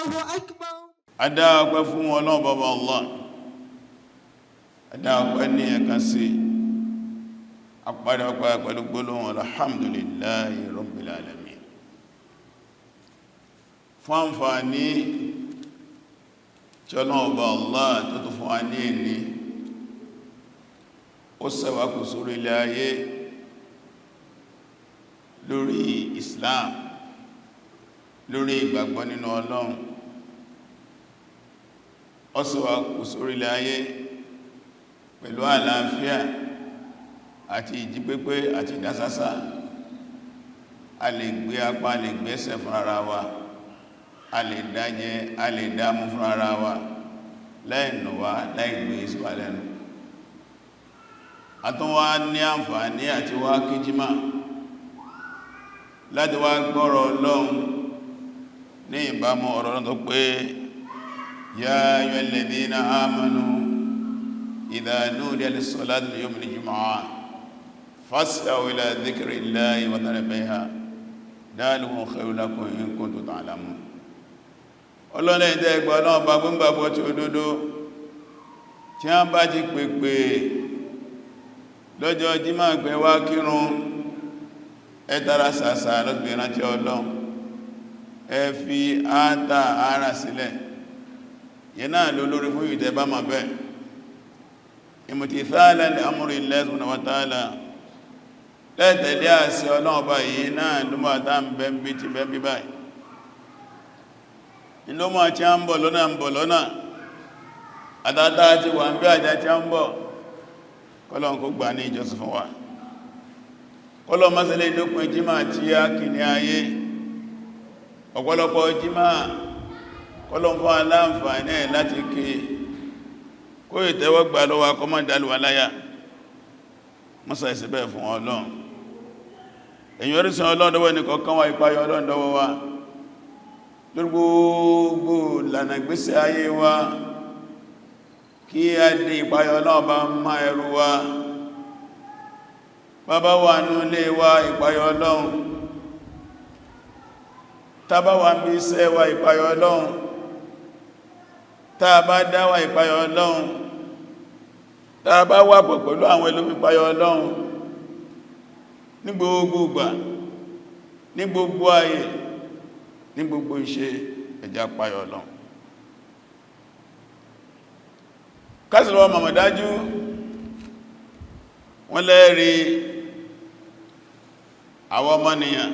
Allahu Akbar. Adá ọpẹ́ fún Ọlọ́run bàbá Allah. Adá ọpẹ́ ní ẹ̀kan sí. Àpàdé ọpẹ́ pẹ̀lú gbólóhùn alhamdulillahi rabbil alamin. Fún àǹfààní tí Ọlọ́run bàbá Allah tó tó fún wa ní ẹni. Ó ṣẹ́wà kù sórí ilẹ̀ ayé lórí Islam, lórí ìgbàgbọ́ nínú Ọlọ́run. Ó ṣẹ́wà kù sórí ilẹ̀ ayé pẹ̀lú àlàáfíà àti ìjípépé àti ìdásásá. A lè gbé apá, a lè gbẹ́sẹ̀ fún ara wa, a lè dájẹ, a lè dámú fún ara wa, láìnà wá, láìgbé ìsúwà lẹ́nu. A tún wá ní àǹfààní àti wá kíjímà láti wá gbọ́rọ̀ Ọlọ́run ní ìbámu ọ̀rọ̀ Ọlọ́run tó pé ya ayyuhal ladhina amanu idha nudiya lis-salati min yawmil jumu'ah fas'aw ila dhikrillahi wa dharul bay'a dhalikum khayrun lakum in kuntum ta'lamun. Ọlọ́run ẹ̀dẹ́ ẹgbà náà bá gbọ́ngbàgbọ́ tí ó dódó tí a bá ti pèpè lọ́jọ́ jímọ̀ pé wá kírun ẹ tara sàsà lọ́gbẹ̀ ìrántí Ọlọ́run, ẹ fi áátà ara sílẹ̀. Yẹ náà ló lórí fún ìtẹ́ bá ma bẹ́ imtithalan li amrillahi subhanahu wa ta'ala, lẹ́tẹ̀lé àṣẹ Ọlọ́run bá yìí náà ló máa tá ń bẹ́ ń bí ti bẹ́ bí báyìí. Inú máa tí a ń bọ̀ lọ́nà àtàtà ti wà ń bí àjá tí a ń bọ̀. Kọ́lọ́n kó gbà ní ìjọsìn fún wa. Kọ́lọ́n mọ́sílẹ̀ ìdókùn jímà tí a kì ní ayé ọ̀pọ̀lọpọ̀ jímà. Kọ́lọ́n fún aláǹfààní láti kí kó ìtẹ́wọ́gbà lọ́wọ́ kọmọ́ ìdálùwà láyá mọ́sá ìsẹ̀bẹ̀ fún Ọlọ́run. Èyàn orísun Ọlọ́run dọ́wọ́ ní kọ̀ọ̀kan wa, ìpayọ Ọlọ́run dọ́wọ́ wa lórí gbogbo lànà ìgbésí ayé wa, kí a dé ìpayọ Ọlọ́run bá má ẹrù wa. Bàbá wà ní ilé wa, ìpayọ Ọlọ́run. Tàbá wà ní iṣẹ́ wa, ìpayọ Ọlọ́run. Tàbá dáwà, ìpayọ Ọlọ́run. Tàbá wà pọ̀ pẹ̀lú àwọn ẹlòmí, ìpayọ Ọlọ́run. Ní gbogbo ìgbà, ní gbogbo ayé, ní gbogbo iṣẹ́, ẹjá ìpayọ Ọlọ́run. Kásìlọ́wọ́ mọ̀mọ̀dájú wọ́n lẹ́rí àwọn ọmọnìyàn,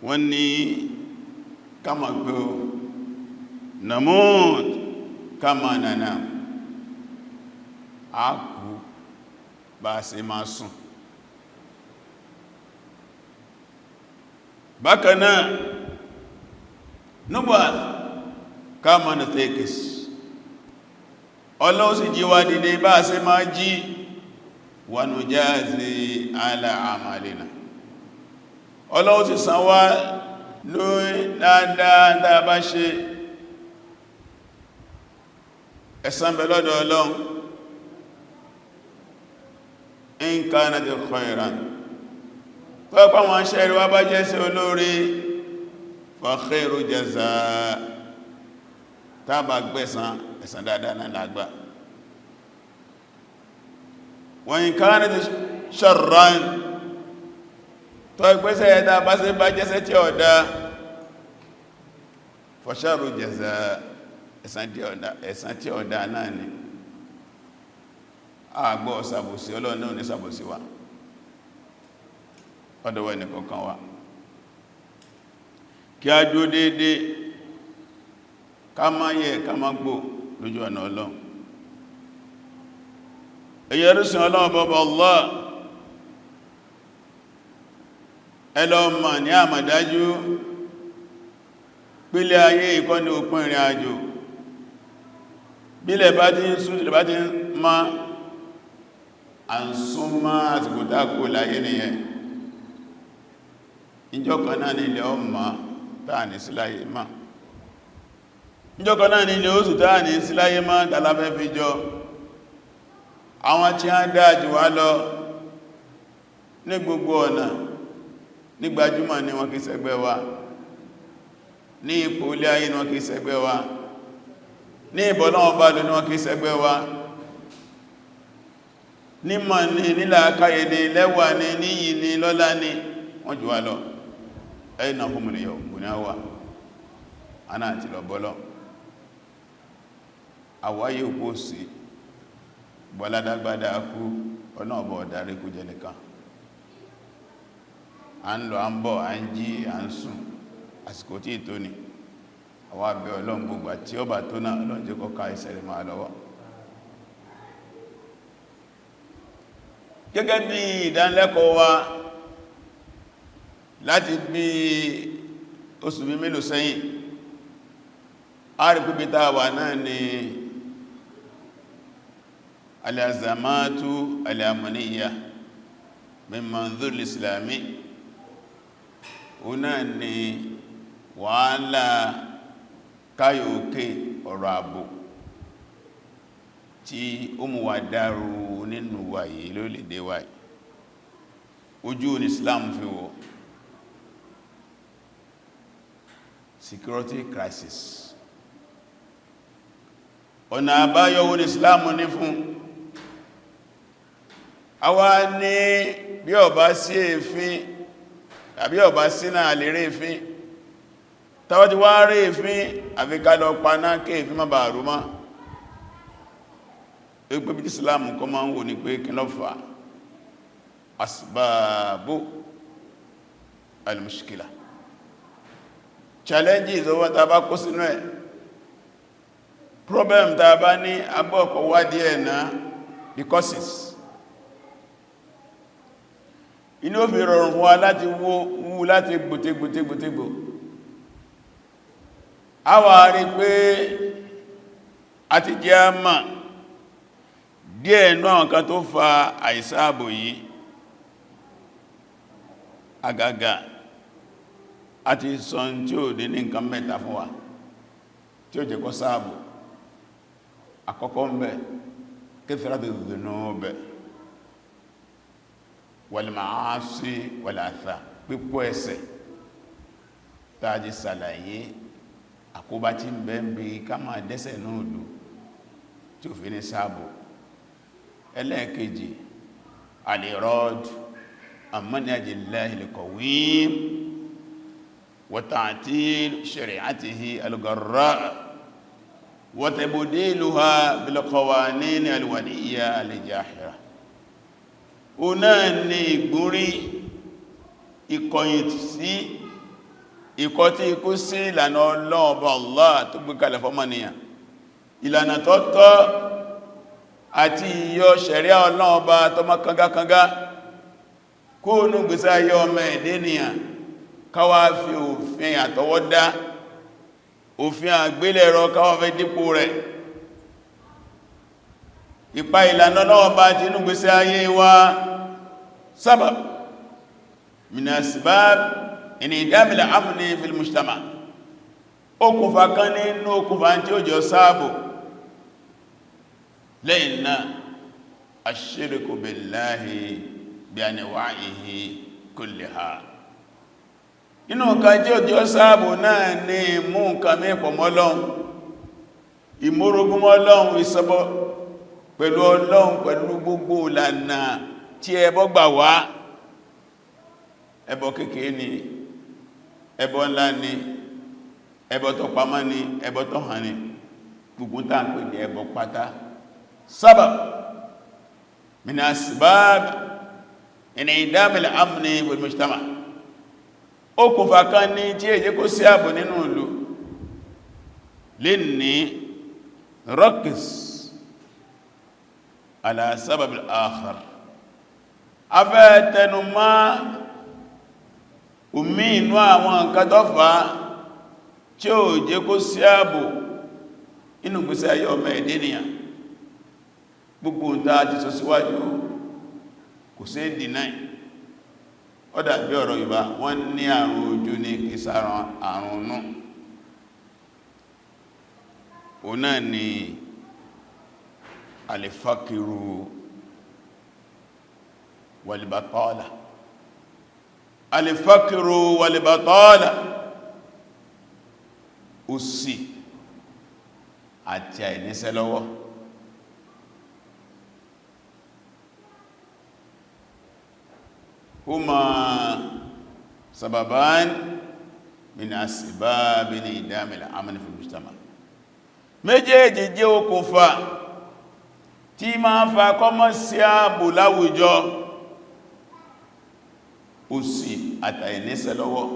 wọ́n ní kama gbé o namut kama nana, a kú bá ṣe máa sùn. Bákanáà nubwa kama nathekis, Ọlọ́run sì jí wa dìde bá ṣe máa jí, wa nujazi ala amalina. Ọlọ́run sì san wá lórí dáadáa bá ṣe. Ẹ̀san bẹ lọ́dọ̀ Ọlọ́run. In kanat khairan, pọ́pọ́ wọn ṣe rí wá bá jẹ́ sí olórí, fa khairu jazaa, tàbà gbẹ̀san ẹ̀san dáadáa náà lágbà. Wa in kanat sharran, tó ìgbésẹ̀ ẹ̀dá bá sí bá jẹ́sẹ̀ tí ọ̀dá, fa sharru jazaa, ẹ̀san tí ọ̀dá náà ni. Àgbọ́ ṣàbòsí, Ọlọ́run náà ní ṣàbòsí wa, ọdọ̀wọ́ ẹnìkọ̀ọ̀kan wa. Kí a dúró déédéé, ká má yẹ̀ ká má gbò lójú ọ̀nà Ọlọ́run. Ẹ̀yẹ rúsùn Ọlọ́run bọ́bọ̀ Allah, ẹlọ́mà ní àmàdájú pílẹ̀ ayé ìkọ́ ní òpin ìrìn àjò. Bílẹ̀ bá ti ń sún, ilẹ̀ bá ti ń má, à ń sún má àsìkò dákò láyé nìyẹn. Ìjọ kan náà ní ilẹ̀ ọmọ táà ní sí láyé má. Ìjọ kan náà ní ilẹ̀ oṣù táà ní sí láyé má, tàlábẹ́ fi jọ. Àwọn tí a dáa jù wá lọ ní gbogbo ọ̀nà, ní gbajúmọ̀ ní wọn kìí ṣẹgbẹ́ wa. ní ipò ilé ayé ní wọn kìí ṣẹgbẹ́ wa, ní ìbọ̀ náà bá lò ní wọn kìí ṣẹgbẹ́ wa, nímọ̀ ní nílàákàyè ní lẹ́wà ní níyì ní lọ́lá ní wọ́n jù wá lọ. ẹ̀yìnà hùmùlẹ̀ yọ̀ bù ní àwà aná àti lọ bọ́lọ́ àwáyé òpó sí bọ́ládágbádá kú ọ̀nà ọ̀bọ̀ ọ̀dárí kú jẹ nìkan. a ń lọ a ń bọ̀ a ń jí a ń sùn àsìkò tí ètò ni àwọn abẹ́ Ọlọ́run gbogbo àti ọba tó náà Ọlọ́run jẹ́ kọ́ka ìṣẹ̀lẹ̀ máa lọ́wọ́. gẹ́gẹ́ bí ìdánilẹ́kọ̀ọ́ wa láti bí oṣù bí mélòó sẹ́yìn, a rí pípẹ́ tá wà náà ni al-azamatu al-amaniyya min manzur al-islami. ó náà ni wàhálà káyòókè ọ̀rọ̀ ààbò tí ó mú wa dárò nínú wáyé lórílẹ̀-èdè wáyé. ojú ní Islam fi wò security crisis, ọ̀nà àbáyọ wo ní Islam ní fún. àwa ní bí ó bá sí èéfín tàbí ó bá sí náà lè rí èéfín, tàbí tí wá rí èéfín àfikà lọ paná kí èéfín má bàa rú mọ́. ẹgbẹ́ bí Islam kọ́ máa ń wò ní pé kí ló fà asbábù al-mushkila, challenges owó tàbá kó sínú ẹ̀, problem tàbá ní agbọ́ọ̀kọ̀ wádìí ẹ̀ náà, the causes. inú ó fi rọrùn fún wa láti wú láti gbòtegbòtegbòtegbò. a wà rí pé a ti jẹ́ àmà díẹ̀ náà kan tó fa àìsáàbò yìí. àgàgà àti sọ́n tí ó dé ní nǹkan mẹ́ta fún wa tí ó jẹ́ kó sáàbò. àkọ́kọ́ ń bẹ kathratu dhunub wal ma'asi wal atham, pípọ̀ ẹ̀ṣẹ̀ tàjí sàlàyé àkóbá tí ń bẹ ń bí ká máa dẹ́ṣẹ̀ náà lò tí ó fi ní sáàbò. ẹlẹ́ẹ̀kejì al-irad an manhajillahi al-qawim wa ta'til shari'atihi al-gharra' wa tabdiluha bil qawanin al-waliyya al-jahira. ó náà ní ìgbórí ìkọ̀yìn sí ìkọ̀ tí ikú sí ìlànà Ọlọ́run Allah tó gbé kalẹ̀ fọ́mọnìyàn, ìlànà tó tọ́ àti ìyọ ṣẹ̀ríà Ọlọ́run Ọba tó mọ́ kangakanga kó nú gbèsè ayé ọmọ ẹ̀dẹ́nìyàn, káwà fi òfin àtọwọ́dá, òfin àgbélẹ̀rọ káwà fẹ́ dípò rẹ̀. ìpa ìlànà Ọlọ́run Ọba tí inú gbèsè ayé wa sábàb min asbab in'idam al-amni fil mujtama, okùnfà kan nínú okùnfà tí ó jọ sáàbò. lẹ́yìn náà ash-shirku billahi bi anwa'ihi kulliha, inú nǹkan tí ó jọ sáàbò náà ní mú nǹkan mẹ́pọ̀ mọ́lọ́un, ìmúrogún mọ́lọ́un, ìṣẹbọ pẹ̀lú Ọlọ́run pẹ̀lú gbogbo ìlànà tí ẹbọ gbà wá. ẹbọ kékeré ni, ẹbọ ńlá ni, ẹbọ tó pamọ́ ni, ẹbọ tó hàn ni, gbogbo tá ń pè ní ẹbọ pátá. sabab min asbab in'idam al-amni fil mujtama, okùnfà kan ní tí èjẹ́ kó sí ààbò nínú ìlú. lè ní rọ́kìs ala sabab al-akhar, afẹ́ tẹnumọ́ omi inú àwọn nǹkan tó fà tí ó jẹ́ kó sí ààbò inú gbèsè ayé ọmọ ẹ̀dẹ́nìyàn. gbogbo ǹta ti sọ síwájú kò sí deny. ó dàbí ọ̀rọ̀ Yorùbá wọ́n ní àrùn ojú ní kìsàrán àrùn nù. ó náà ni alifakiru walibatala, alifakiru walibatala, òṣì àti àìníṣẹ́ lọ́wọ́. huma sababan min asbabi idami al-amal fi al-mujtama. méjèèjì jẹ́ okùnfà tí máa fa kọ́mọ́ sí ààbò láwùjọ, òṣì àti àìníṣẹ́ lọ́wọ́.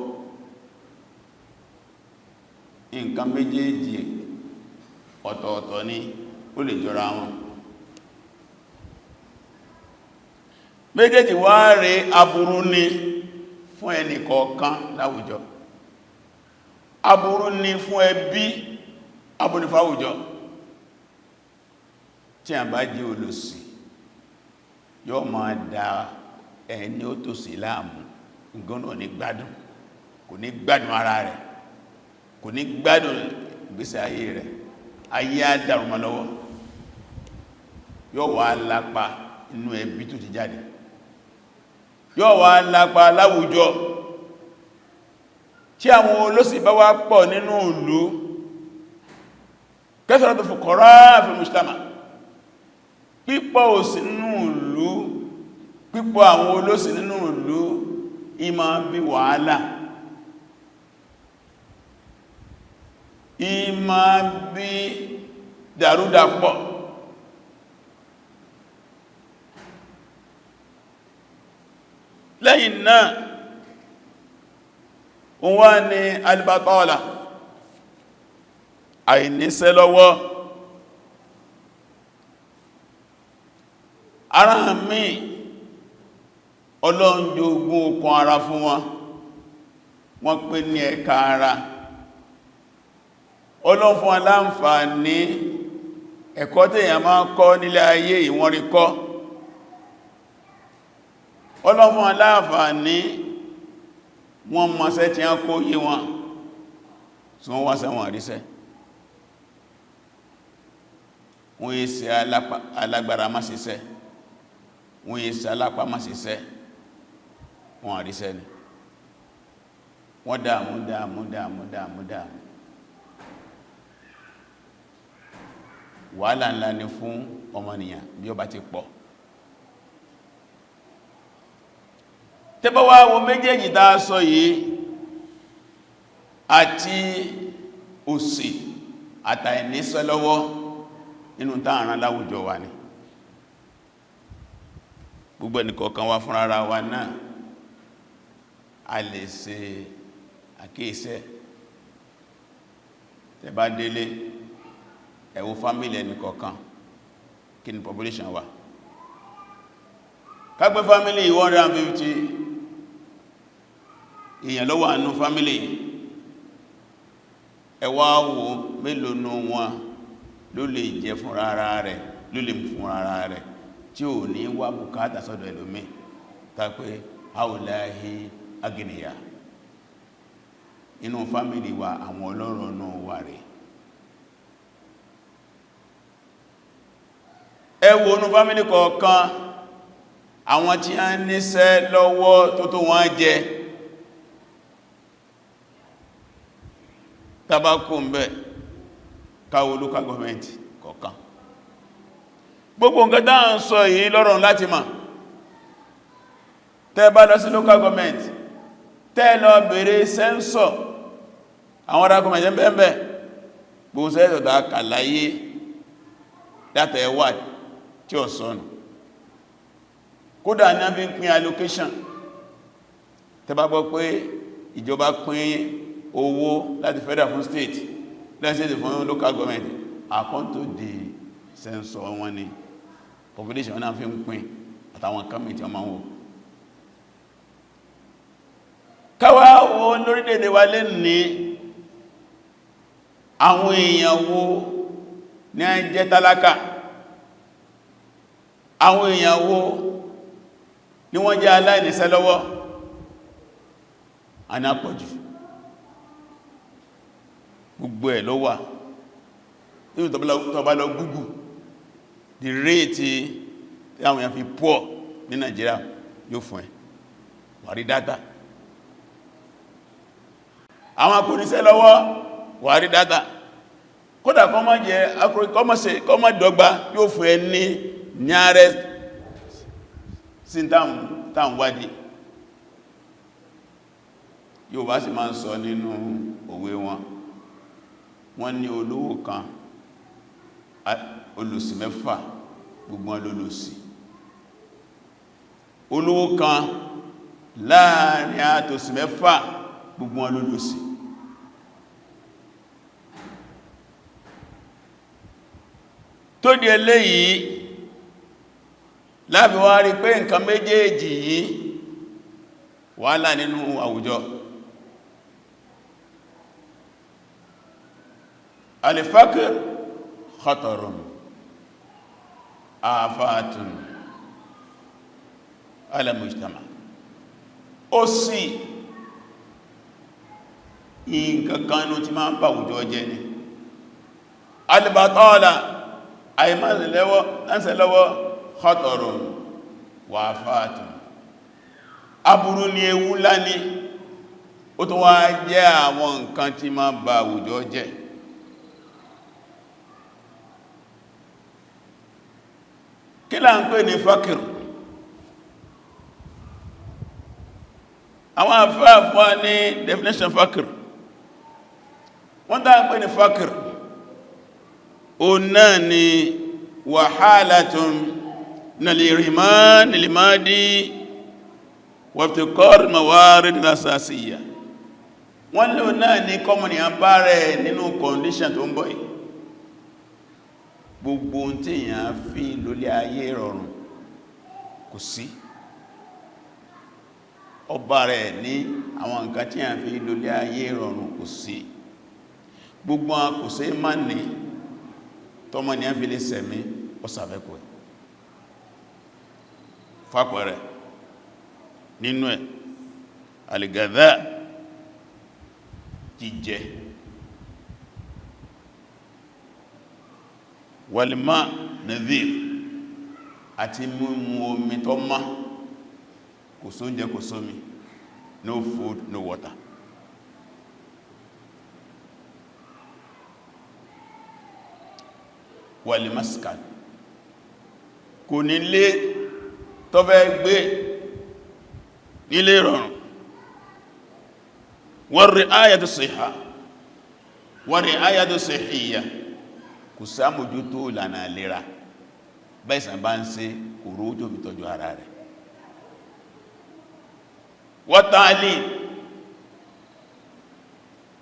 nǹkan méjèèjì ọ̀tọ̀ọ̀tọ̀ ni ó lè jọra wọn. méjèèjì wá rí aburú ní fún ẹnì kọ̀ọ̀kan láwùjọ, aburú ní fún ẹbí, aburú ní fún àwùjọ. tí a bá jẹ́ olòṣì yóò máa da ẹni ó tòṣì láàmú, nǹkan náà ní gbádùn, kò ní gbádùn ara rẹ̀, kò ní gbádùn ìgbésí ayé rẹ̀, ayé á dàrú mọ́ lọ́wọ́, yóò wá lápa inú ẹbí tó ti jáde, yóò wá lápa láwùjọ. tí àwọn olóṣì bá wá pọ̀ nínú ìlú, kasratu fuqara fil mujtama, pípọ̀ òṣì nínú ìlú, pípọ̀ àwọn olóṣì nínú ìlú, ìmá bí wàhálà, ìmá bí dàrúdàpọ̀. lẹ́yìn náà wọ́n ní albatọ́ọ̀lá, àìníṣẹ́ lọ́wọ́. ara mi Ọlọ́run jogún okun ara fún wọn, wọ́n pè ní ẹ̀ka ara. Ọlọ́run fún aláǹfààní ẹ̀kọ́ tí èyàn máa kọ́ nílé ayé ìwọ̀n rí kọ́. Ọlọ́run fún aláǹfààní wọ́n mọ̀ṣẹ́ tí wọ́n kó yé wọn, tí wọ́n wá sẹ́wọ̀n àríṣẹ́. wọ́n yí ṣe alágbára má ṣiṣẹ́, wọ́n yí ṣe alápá má ṣiṣẹ́, wọ́n àríṣẹ́ ni. wọ́n dààmú dààmú dààmú dààmú dààmú. wàhálà ńlá ni fún ọmọnìyàn bí ó bá ti pọ̀. tẹ́bá wá wo méjèèjì tá a sọ yìí, àti òṣì àtàìníṣẹ́ lọ́wọ́, nínú táàrán láwùjọ wa ni. gbogbo ẹnìkọ̀ọ̀kan wa fúnra ara wa náà a lè ṣe àkíyèsí. tẹ́bá délé ẹ wo fámílì ẹnìkọ̀ọ̀kan, kí ni population wa? ká gbé fámílì 150 èèyàn ló wà nínú fámílì, ẹ wá wò mélòó nú wọn ló lè jẹ fúnra ara rẹ̀, ló lè mú fúnra ara rẹ̀, tí ò ní wá bùkátà sọ́dọ̀ ẹlòmí. tá pé haulahi agniya, inú fámílì wa àwọn ọlọ́rọ̀ náà wà rẹ̀. ẹ wo inú fámílì kọ̀ọ̀kan àwọn tí a ń níṣẹ́ lọ́wọ́ tó tó wọ́n jẹ, tabakú ń bẹ, káwò local government kọ̀ọ̀kan. gbogbo nǹkan tá ń sọ yìí lọ́rọ̀ láti mọ̀. tẹ́ bá lọ sí local government, tẹ́ lọ bèèrè sẹ́ńsọ̀, àwọn ará gọ́ọ̀mẹ̀ntì bẹ́ẹ̀bẹ́, gbogbo sẹ́ńsọ̀ tá kàláyé dátà ẹwà tí ó sọnù. kódà ní a fi ń pín allocation. tẹ́ bá gbọ́ pé ìjọba pín owó láti federal fún state, láti fún local government, àkọ́ntò di sẹ́ńsọ̀ wọn ni population náà fi ń pín àtàwọn committee ọmọ wọn. káwà wo lórílẹ̀-èdè wa lè ní àwọn èèyàn wo ní a jẹ́ tálákà, àwọn èèyàn wo ní wọ́n jẹ́ aláìníṣẹ́ lọ́wọ́, a ní àpọ̀jù. gbogbo ẹ̀ ló wà nínú tọba lọ Google the rate tí àwọn èèyàn fi poor ní Nigeria yóò fún ẹ wà rí data. àwọn akóníṣẹ́ lọ́wọ́ wà rí dátà kódà kọ́ má jẹ́ kọ́ má dọ́gba yóò fún ẹ ní nearest sí tàn wádìí. Yóò bá sì máa ń sọ nínú òwe wọ́n ní olówó kan olùsì mẹ́fà gbogbo wọn lólòsì, olówó kan láàrin àtòsì mẹ́fà gbogbo wọn lólòsì. Tó di eléyìí láàbí wá rí pé nǹkan méjèèjì yìí wàhálà nínú àwùjọ. Al-faqr khatarun afatun ala mujtama. Ó sì nǹkankanú tí máa ń bá àwùjọ jẹ́ ni. Al-batala àìmọ́sẹ̀lọ́wọ́ khatarun wa afatun. Aburú ni ewu ńlá ni, ó tún wá jẹ́ àwọn nǹkan tí máa ń bá àwùjọ jẹ́. Kí là ń pè ní fákìr? Àwọn àfáàfá ní definition fákìr. Wọ́n dá ń pè ní fákìr o náà ni wàhálàtún nàlìrìmán nìlìmádí wàftíkọ́r mawarid al-asasiyya. Wọ́n lò náà ní kọmọ̀nì àbárẹ̀ nínú condition tó ń bọ̀ yìí. Gbogbo tí èyàn fi lólé ayé rọrùn kò sí, ọba rẹ̀ ní àwọn nǹkan tí èyàn fi lólé ayé rọrùn kò sí. Gbogbo kò sí má ní tọ́mọ ni a fi lè sẹ̀mí ọ̀sàfẹ́kù ẹ̀. Fàpẹẹrẹ nínú ẹ̀ alìgàdá jíjẹ, wàlìmá nadhir àti mímu omi tó mọ́, kò sóúnjẹ kò sómi, no food no water. Wàlìmáskan kò nílé tó fẹ́ gbé nílé rọrùn. War-ri'ayatu sihha war-ri'ayatu sihhiyya kò sámójútó ìlànà ìlera, bẹ́ẹ̀sàn bá ń ṣe kò rójò fi tọ́jú ara rẹ̀. Wat-ta'lim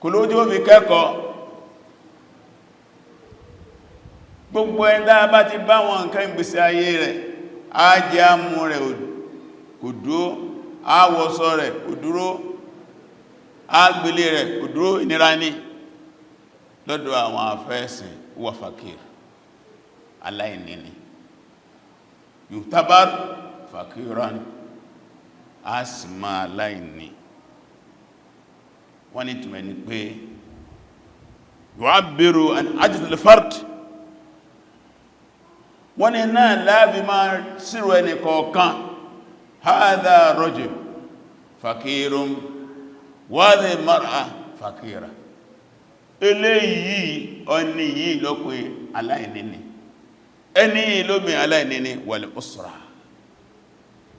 kò lójó fi kẹ́kọ̀ọ́. Gbogbo ẹ̀dá bá ti bá wọn nǹkan ìgbésí ayé rẹ̀, á jẹ́ àmú rẹ̀ kò dúró, àwọ̀sọ rẹ̀ kò dúró, àgbélé rẹ̀ kò dúró, ìnira ní. Lọ́dọ̀ àwọn afẹ́ẹ̀sìn wà fàkír, aláìní ni. Yutabar fàkíran, a sì máa aláìní. Wọ́n ní túnmẹ̀ ní pé yu'abbiru an ajz al-fard. Wọ́n ní náà láàbí máa sírò ẹni kọ̀ọ̀kan, hadha rajul fàkírun wa hadhihi mar'a fàkíra. Eléyìí ọni yìí lọ́kùn aláìní ni, ẹni yìí lóbin aláìní ni wal usra.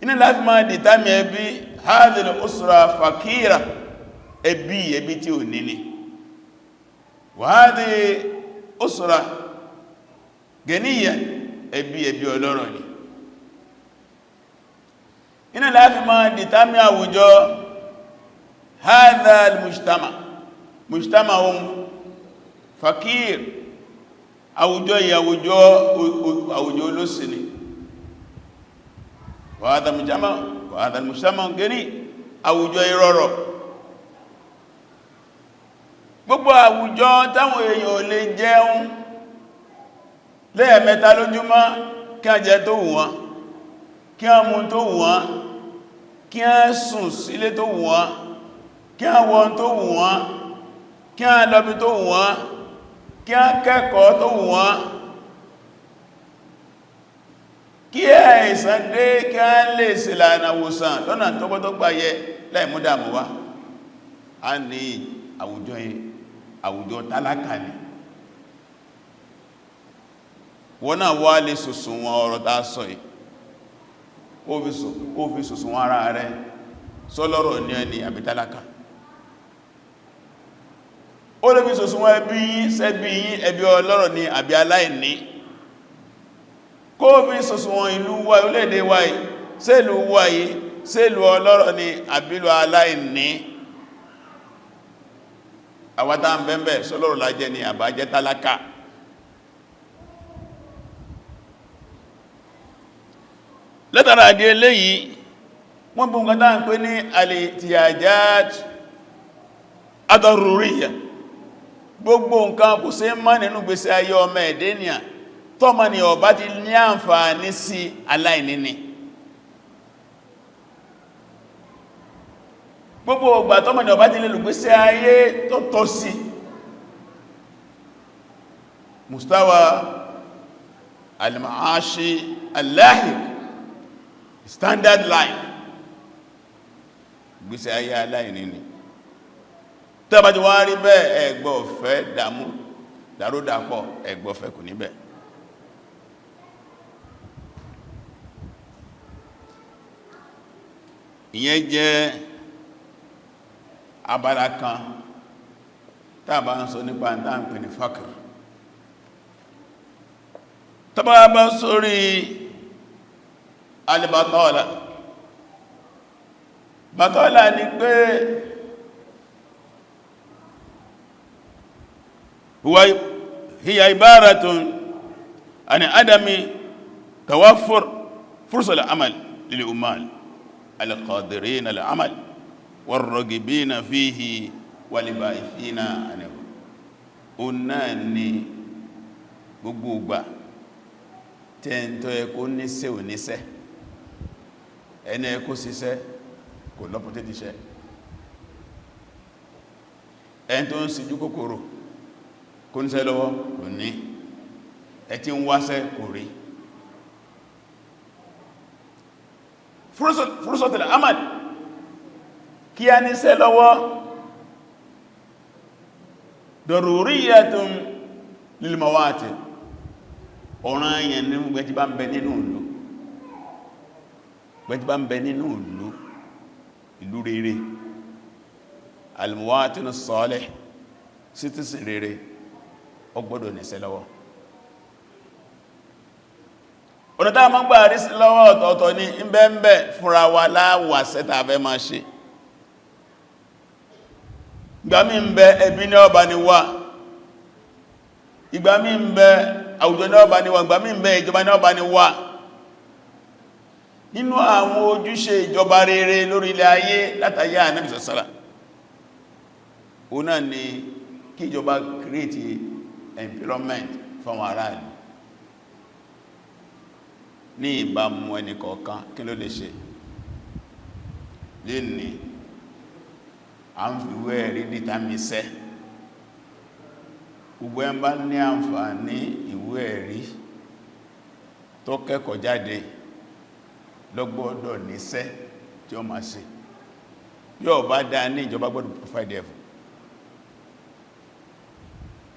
Iná láti máa dìtàmì ẹbí hadhihi al-usra fàkíra, ẹbí tí ò níní, wa hadhihi usra ganiyya, ẹbí ọlọ́rọ̀ ni. Iná láti máa dìtàmì àwùjọ hadha al-mujtama fakir, àwùjọ yìí àwùjọ olóṣì ni. wa hadha al-mujtama gani, àwùjọ ìrọ̀rọ̀. Gbogbo àwùjọ táwọn èèyàn ò lè jẹun lẹ́ẹ̀mẹ́ta lójúmọ́, kí a jẹ tó wù wọ́n, kí a mú tó wù wọ́n, kí a sùn sílé tó wù wọ́n, kí a wọ tó wù wọ́n, kí a lọ́bí tó wù wọ́n, kí a kẹ́kọ̀ọ́ tó wù wọ́n, kí àìsàn dé kí a lè ṣìlànà wòsàn lọ́nà tọ́gbọ́tọ́gbà yẹ láì mú dàmú wá. A ní àwùjọ yìí àwùjọ tálákà ni wọ́n náà wá lè sùsùn wọn ọ̀rọ̀ tá sọ yìí ó fi sùsùn ara rẹ̀ sọ́lọ́rọ̀ ní ẹni àbí tálákà ó lè fi sùsùn wọn ẹbí yín sẹ́bí yín ẹbí ọlọ́rọ̀ ní àbí aláìní kó fi sùsùn wọn ìlú wa orílẹ̀-èdè wa yìí sẹ́lú wa yìí sẹ́lú ọlọ́rọ̀ ní àbílù aláìní àwátá ń bẹ́m̀bẹ̀ sọ́lọ́rọ̀ lájẹ́ ní àbájẹ́ tálákà látara àdí eléyìí wọ́n bú nǹkan táà ń pè ní al-ihtiyajat ad-daruriyya gbogbo nǹkan kò sí mọ́ nínú gbèsè ayé ọmọ ẹ̀dẹ́nìyàn tọ́mọ ni ó bá ti ní àǹfààní sí aláìní ni gbogbo ọgbà tọ́mọ ni ó bá ti lè lùgbèsè ayé tó tọ́ sí mustawa al-ma'ashi al-lahiq standard life gbèsè ayé aláìní ni tẹ́bà ti wá rí bẹ́ẹ̀ ẹgbọ́ ọ̀fẹ́ dàmú dàródàpọ̀ ẹgbọ́ ọ̀fẹ́ kò ní bẹ́ẹ̀ ìyẹn jẹ́ abala kan tàbá ń sọ nípa ìdáǹpẹ̀ ní fákìr tàbá bá sórí alìbátọ́ọ̀lá bátọ́ọ̀lá ni pé hiya ibaratun an adami tawaffur fursal amal lil ummal al-qadirin al-amal war-ragibina fihi wal-ba'ithina anhu ọ̀nà ni gbogbo ìgbà tẹ́ntọ́ ẹkó níṣẹ́ ò níṣẹ́ ẹni ẹkó síṣẹ́ kò lọ́pọ̀tẹ́ tíṣẹ́ ẹni tó ń síjú kòkòrò kó níṣẹ́ lọ́wọ́ kò ní ẹ tí ń wáṣẹ́ kò rí fúrúsọ̀tẹ̀lẹ̀ amad kí a níṣẹ́ lọ́wọ́ daruriyatun lil mawati ọ̀ràn èèyàn ní gbẹ́tí bá ń bẹ nínú ìlú gbẹ́tí bá ń bẹ nínú ìlú rere al-muwatin as-salih citizen rere ó gbọ́dọ̀ níṣẹ́ lọ́wọ́ ọ̀nà tá a máa ń gbà rí sí lọ́wọ́ ọ̀tọ̀ọ̀tọ̀ ní ìbẹ́ẹ̀bẹ́ fúnra wa láwà sẹ́ta fẹ́ máa ṣe ìgbà mí ń bẹ ẹbí ní ọba ni wà ìgbà mí ń bẹ àwùjọ ní ọba ni wà ìgbà mí ń bẹ ìjọba ní ọba ni wà nínú àwọn ojúṣe ìjọba rere lórí ilẹ̀ ayé látàyé Ànábì sàsàrà ó náà ni kí ìjọba create employment fún àwọn aráàlú ní ìbámu ẹni kọ̀ọ̀kan kí ló lè ṣe lè ní a ń fi wé ẹ̀rí dìtàmìsẹ́ gbogbo ẹ̀ bá ní àǹfààní ìwé ẹ̀rí tó kẹ́kọ̀ọ́ jáde lọ́gbọ́dọ̀ níṣẹ́ tí ó máa ṣe yóò bá dá ní ìjọba gbọ́dọ̀ provide ẹ̀fù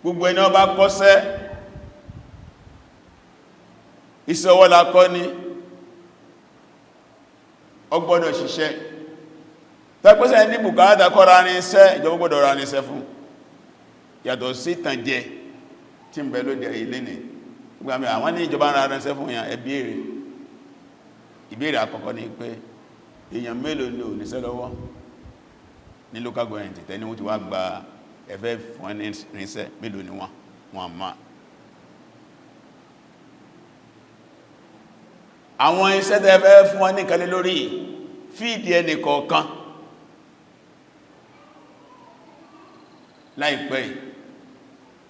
gbogbo ẹni ó bá kọ́ṣẹ́ iṣẹ́ ọwọ́ la kọ́ ní ó gbọ́dọ̀ ṣiṣẹ́ tẹ́pẹ́sẹ̀ ní bùkátà kọ́ ra ní iṣẹ́ ìjọba gbọ́dọ̀ ra ní iṣẹ́ fún yàtọ̀ sí ìtànjẹ tí ń bẹ lóde ilé ní gbàmí àwọn ní ìjọba ra ní iṣẹ́ fún yàn ìbéèrè àkọ́kọ́ ní pé èèyàn mélòó ni ò níṣẹ́ lọ́wọ́ ní local government tẹ́ni wọ́n ti wá gba ẹ̀fẹ́ fún ẹni rinṣẹ́ mélòó ni wọ́n máa àwọn iṣẹ́ tẹ́ fẹ́ fún wọn ní kalẹ̀ lórí fíìdì ẹni kọ̀ọ̀kan láìpẹ́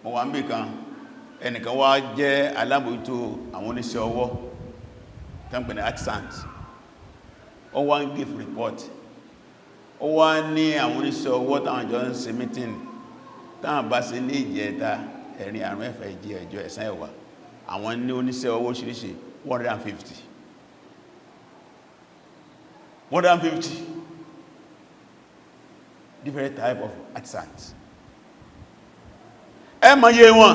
mo wà ń bí kan ẹnìkan wá jẹ́ alábòójútó àwọn oníṣẹ́ ọwọ́ tẹ́m̀pẹ̀lẹ̀ artisans ó wá ń give report ó wá ní àwọn oníṣẹ́ ọwọ́ táwọn jọ ń ṣe meeting táwọn bá ṣe ní ìjẹta ẹ̀rin àrùn ẹ̀fẹ̀ ìjẹ ẹjọ́ ẹ̀sán ẹ̀wà àwọn ní oníṣẹ́ ọwọ́ oríṣiríṣi 150 different type of artisans ẹ mọ̀ye wọn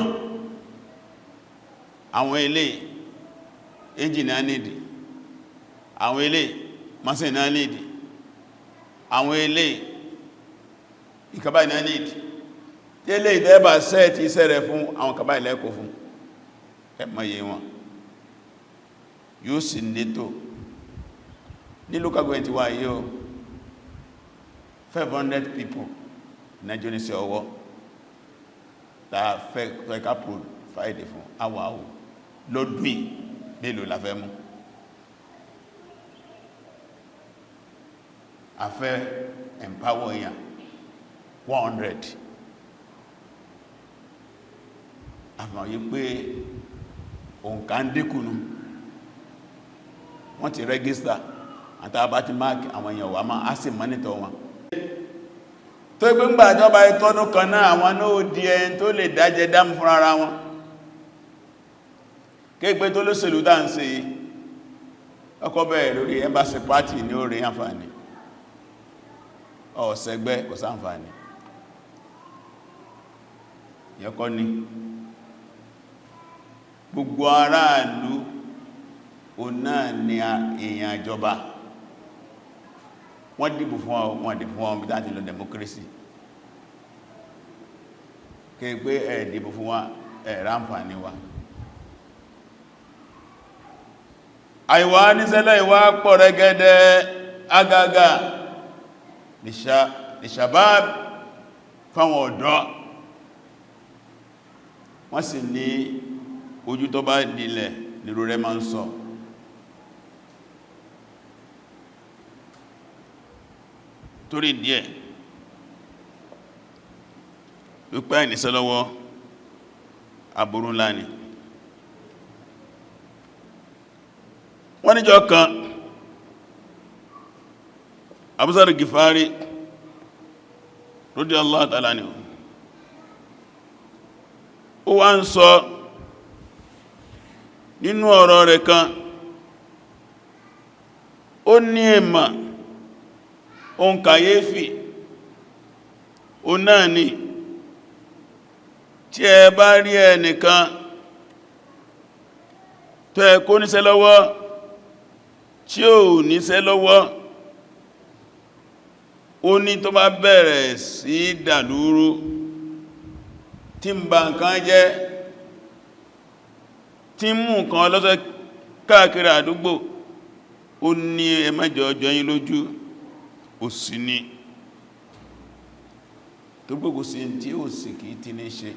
àwọn ilé engine nídìí àwọn ilé machine nídìí àwọn ilé ìkàbá ìná nídìí tí ilé ìdẹ́bà sẹ́ẹ̀tì iṣẹ́ rẹ̀ fún àwọn kàbá ilẹ́kò fún ẹ mọ̀ye wọn yóò sì nítò ní local government wà yíò 500 people nájọ́ ní sí ọwọ́ tàà fẹ́ ká provide fún àwọ̀ lọ́dún mélòó la fẹ́ mú a fẹ́ empower èèyàn 100 àfihàn yí pé òǹkà ń dínkùnú wọ́n ti rẹ́gísítà àtàbà ti máàkì àwọn èèyàn wà máa á sì mọ́nítọ̀ wọn tó gbé ń gbà àjọba ìtọ́nù kan náà àwọn náà di ẹni tó lè dájẹ dámù fún ara wọn kéègbé tó lóṣèlú dáǹsì ọkọ̀ bẹ̀rẹ̀ lórí embassy party ní orí àǹfààní ọ̀sẹ̀gbẹ́ kò sáǹfààní yẹ́kọ́ ní gbogbo aráàlú o náà ni èèyàn ìjọba wọ́n dìbò fún wọn dìbò fún wọn bí láti lọ democracy kéègbé dìbò fún wọn àǹfààní wa àìwá níṣẹ́lẹ̀ ìwá pọ̀ rẹ́gẹ́dẹ́ agaga lìṣàbáb fáwọn ọ̀dọ́ wọ́n sì ní ojú tó bá dìlẹ̀ nírò rẹ̀ máa ń sọ torí díẹ̀ wípé àìníṣẹ́ lọ́wọ́ aburú ńlá ni wọ́n níjọ́ kan Abu Zar Gifari radiyallahu ta'ala anhu ó wá ń sọ nínú ọ̀rọ̀ rẹ̀ kan ó ní èmà ohun kàyéfì ó náà ni tí ẹ bá rí ẹnìkan tó ẹ kó níṣẹ́ lọ́wọ́ tí ò níṣẹ́ lọ́wọ́ ó ní tó bá bẹ̀rẹ̀ sí dàlúrú tí ń ba nǹkan jẹ́ tí ń mú nǹkan lọ́sẹ̀ káàkiri àdúgbò ó ní ẹ má jẹ́ ọjọ́ yín lójú ó sì ní tó gbogbo sí tí ó sì kìí tí ní ṣe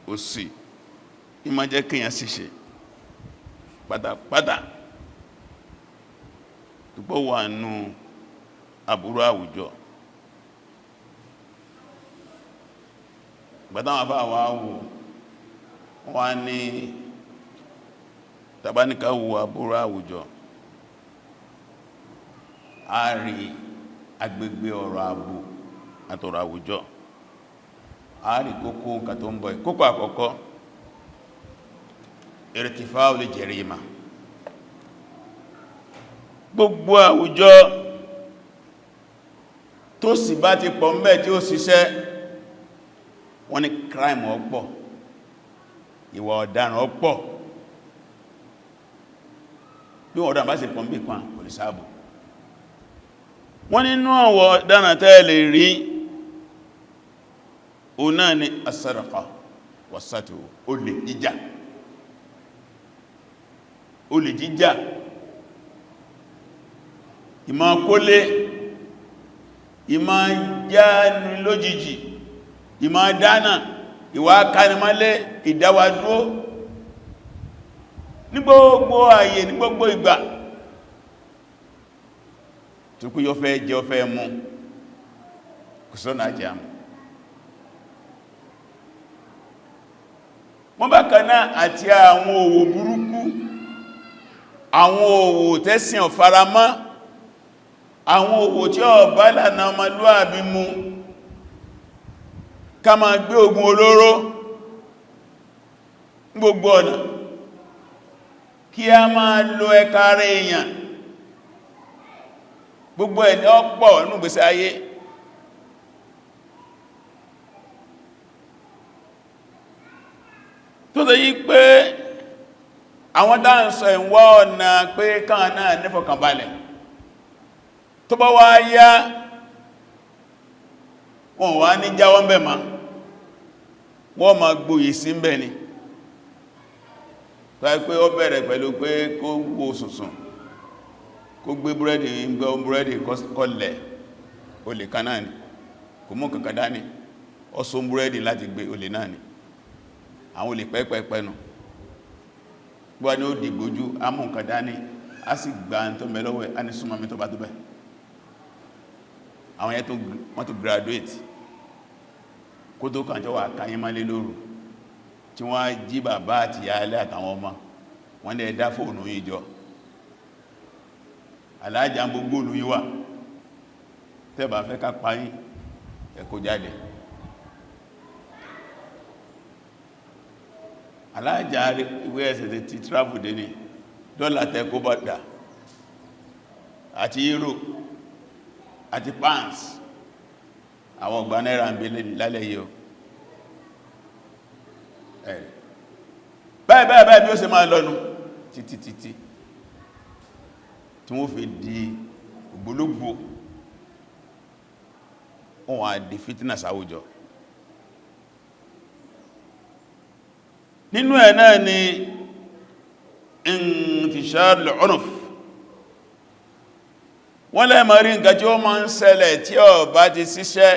ó sì ní má jẹ́ kíyàn sì ṣe pátápátá tó gbọ́ wà nù àbúrú àwùjọ gbàtàwọn afáwà wò wọ́n ní tàbáníká wo àbúrú àwùjọ a rí agbègbè ọ̀rọ̀ ààbò àtọ̀rọ̀ àwùjọ a rí kókó nǹkan tó ń bọ̀ kókó àkọ́kọ́ irtifa'u li jarima gbogbo àwùjọ tó sì bá ti pọ̀ ńbẹ̀ tí ó ṣiṣẹ́ wọ́n ní crime ọ̀pọ̀ ìwà ọ̀daràn ọ̀pọ̀ bí wọ́n ọ̀daràn bá sì pọ̀ ńbẹ̀ kan kò lè sáàbò wọ́n nínú àwọ̀ ọ̀daràn tẹ́lẹ̀ rí o náà ni as-saraqa was-satu olè jíjà ìmọ̀ kólé ìmọ̀ jánu lójijì ìmọ̀ dáná ìwà kanimálé ìdáwàdúró ní gbogbo ààyè ní gbogbo ìgbà tó kú yóò fẹ́ jẹ́ ó fẹ́ mú kò sọ́nà àjàmù wọ́n bá kaná àti àwọn òwò burúkú àwọn òwò tẹ́sìn ọ̀faramọ́ àwọn òwò tí ó bá ìlànà ọmọlúwàbí mu ká máa gbé ogun olóró gbogbo ọ̀nà kí a máa lo ẹ̀ka rẹ̀ èèyàn gbogbo ẹni ọ̀pọ̀ nínú ìgbésí ayé sọ yí pé àwọn dáǹsọ ìwọ́ ọ̀nà pé káà náà nífọ̀kànbalẹ̀ tó bá wá yá wọn wá ní jáwọ́ ń bẹ̀ ma wọ́n ma gbòyè sí ń bẹ̀ ni tó yẹ pé ó bẹ̀rẹ̀ pẹ̀lú pé kó wó sùsùn kó gbé búrẹ́dì kọlẹ̀ olè kan náà ni kò mú kankan dání ó so búrẹ́dì láti gbé olè náà ni àwọn olè pẹ́pẹ́pẹ́ nù gbọ́ ni ó dìgbójú amú nǹkan dání a sì gba tó mẹ́lọ́wẹ́ a ní súnmọ́ mi tó bá tó bẹ́ àwọn yẹn wọ́n tó graduate kó tó kàn jọ wà káyín má lé lóru tí wọ́n jí bàbá àti ìyálé àtàwọn ọmọ wọ́n lè dá fóònù yìí jọ Alhaja gbogbo olú yíwà tẹ́bà fẹ́ ká páyín ẹ̀kọ́ jáde Alhaja ìwé ẹ̀sẹ̀ ti travel dé ní dọ́là tẹ́kó bọ̀dà àti euro àti pounds àwọn ọgbà náírà ń belé lálẹ́ yìí bẹ́ẹ̀ bí ó ṣe máa lọ́nu títí tí wọ́n fi di ògbólógbò wọ́n á di fitna sáwùjọ nínú ẹ̀ náà ni intishar al-unuf wọ́n lẹ́mọ̀ rí nǹkan tí ó máa ń ṣẹlẹ̀ tí ó bá ti ṣiṣẹ́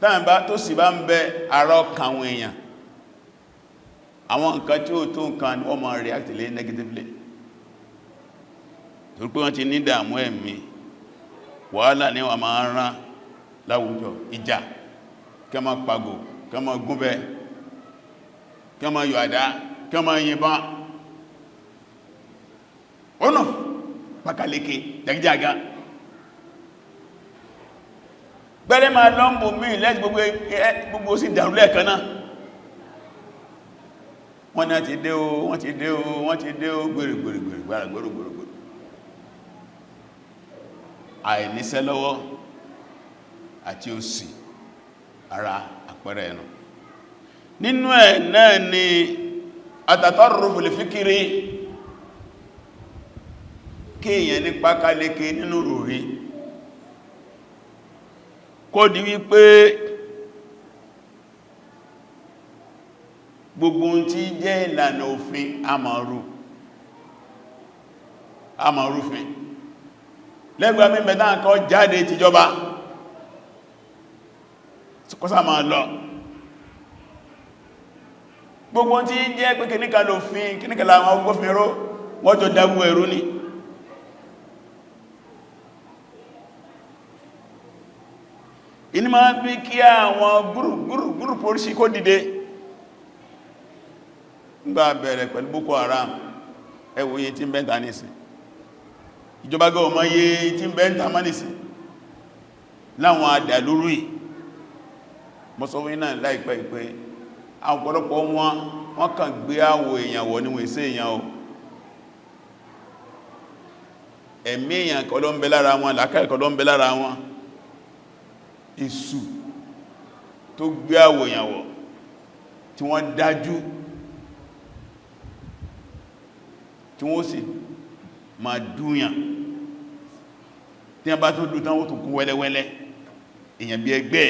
tàbí tó sì bá ń bẹ àrọ kàwọn èèyàn àwọn nǹkan tí ó tó nǹkan ni wọ́n máa react lé negatively tó pé wọ́n ti ní ìdààmú ẹ̀mí wàhálà ní wọ́n máa rán láwùjọ ìjà kí wọ́n máa pàgò kí wọ́n máa gúnbẹ̀ kí wọ́n máa yọ àdá kí wọ́n máa yìnbọn ọ̀nà pàkàlẹ́kẹ́ jàgíjàgá gbẹ́rẹ́ máa lọ́mbò mí lẹ́tí gbogbo sí dàrú lẹ́ẹ̀kan náà wọ́n náà ti dé o wọ́n ti dé o wọ́n ti dé o gbèrègbèrègbèrègbèrègbèrè àìníṣẹ́ lọ́wọ́ àti òṣì ara àpẹẹrẹ ẹnu nínú ẹ̀ náà ni àtàtọ́rùfù lè fíkiri kí èèyàn ní pákáleke nínú ròrí kó di wípé gbogbo tí jẹ́ ìlànà òfin àmọ̀rúfin lẹ́gbà mímẹ̀ta nǹkan jáde tìjọba kọ́sà máa lọ gbogbo tí jẹ́ pé kìníkà lòfin kìníkà láwọn agbófinró wọ́n jọ dágbó ẹ̀rú ni inú máa bí kí àwọn gúrùpù oríṣi kó dìde nígbà bẹ̀rẹ̀ pẹ̀lú Boko Haram ẹwòye tí ń bẹ́ntà nìsí ìjọba gọ́ọ̀mọ́ yé tí ń bẹ́ntà má nìsí láwọn àdàlúrú mọ́sọ̀wé náà láìpẹ́ ìpé àwọn ọ̀pọ̀lọpọ̀ wọ́n kàn gbé àwọ̀ èèyàn wọ̀ níwọ̀n ìsẹ́ èèyàn o ẹ̀mí èèyàn kọ́ ló ń bẹ lára wọn làákàyè kọ́ ló ń bẹ lára wọn ìsù tó gbé àwọ̀ èèyàn wọ̀ tí wọ́n dájú tí wọ́n sì máa dúnyàn tí wọ́n bá tó dú tán ó tó kún wẹ́lẹ́wẹ́lẹ́ èèyàn bí ẹgbẹ́